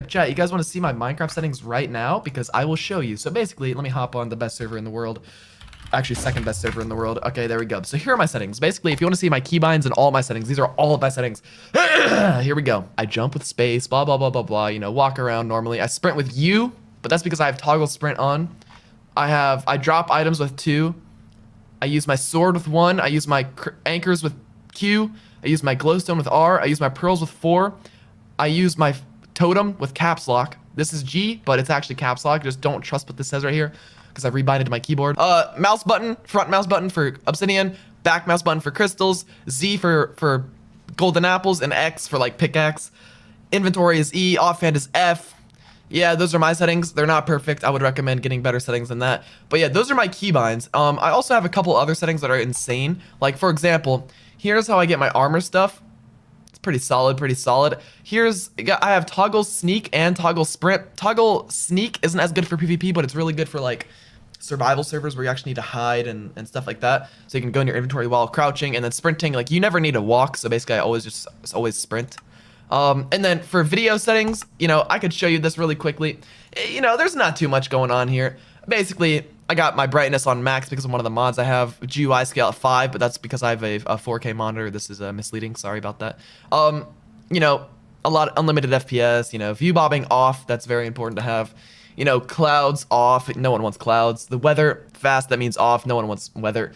Chat, you guys want to see my Minecraft settings right now? Because I will show you. So basically, let me hop on the best server in the world. Actually, second best server in the world. Okay, there we go. So here are my settings. Basically, if you want to see my keybinds and all my settings, these are all of my settings. Here we go. I jump with space, blah, blah, blah, blah, blah. You know, walk around normally. I sprint with U, but that's because I have toggle sprint on. I drop items with 2. I use my sword with 1. I use my anchors with Q. I use my glowstone with R. I use my pearls with 4. I use my totem with caps lock. This is G, but it's actually caps lock. Just don't trust what this says right here because I've rebinded my keyboard. Mouse button, front mouse button for obsidian, back mouse button for crystals, Z for golden apples, and X for like pickaxe. Inventory is E, offhand is F. Yeah, those are my settings. They're not perfect. I would recommend getting better settings than that. But yeah, those are my keybinds. I also have a couple other settings that are insane. Like for example, here's how I get my armor stuff. It's pretty solid, pretty solid. I have toggle sneak and toggle sprint. Toggle sneak isn't as good for PvP, but it's really good for like survival servers where you actually need to hide and stuff like that. So you can go in your inventory while crouching, and then sprinting, like you never need to walk. So basically I always sprint. And then for video settings, you know, I could show you this really quickly. You know, there's not too much going on here. Basically, I got my brightness on max because of one of the mods I have. GUI scale at 5, but that's because I have a 4K monitor. This is misleading. Sorry about that. You know, unlimited FPS. You know, view bobbing off. That's very important to have. You know, clouds off. No one wants clouds. The weather fast. That means off. No one wants weather.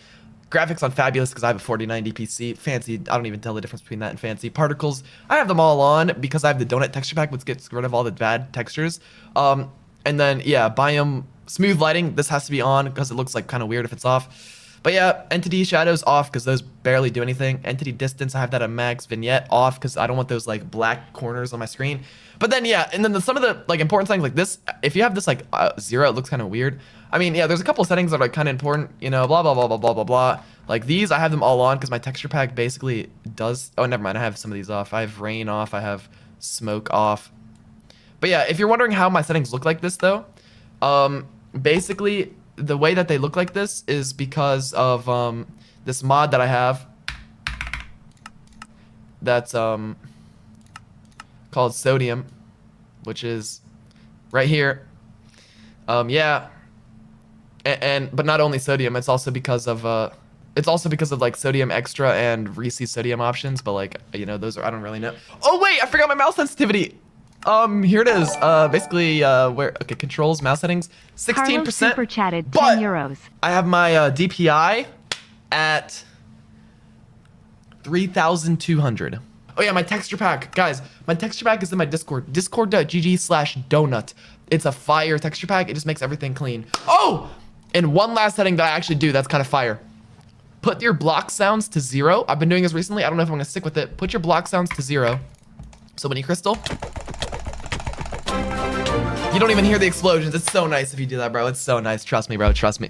Graphics on fabulous because I have a 4090 PC. Fancy, I don't even tell the difference between that and fancy. Particles, I have them all on because I have the donut texture pack, which gets rid of all the bad textures. And then yeah, biome smooth lighting. This has to be on because it looks like kind of weird if it's off. But yeah, entity shadows off because those barely do anything. Entity distance, I have that at max. Vignette off because I don't want those like black corners on my screen. But then yeah, and then some of the like important things like this, if you have this like 0, it looks kind of weird. I mean, yeah, there's a couple of settings that are like kind of important, you know, blah, blah, blah, blah, blah, blah, blah. Like these, I have them all on because my texture pack basically does, oh, never mind. I have some of these off. I have rain off. I have smoke off. But yeah, if you're wondering how my settings look like this though, basically the way that they look like this is because of this mod that I have that's called Sodium, which is right here. Yeah. But not only Sodium, it's also because of like Sodium Extra and Reese's Sodium options, but like, you know, those are, I don't really know. Oh wait, I forgot my mouse sensitivity. Here it is. Basically, okay, controls, mouse settings, 16%. Super chatted, 10 euros. I have my DPI at 3,200. Oh yeah, my texture pack, guys. My texture pack is in my Discord. Discord.gg/donut. It's a fire texture pack. It just makes everything clean. Oh, and one last setting that I actually do that's kind of fire. Put your block sounds to 0. I've been doing this recently. I don't know if I'm gonna stick with it. Put your block sounds to 0. So when you crystal, you don't even hear the explosions. It's so nice if you do that, bro. It's so nice. Trust me, bro. Trust me.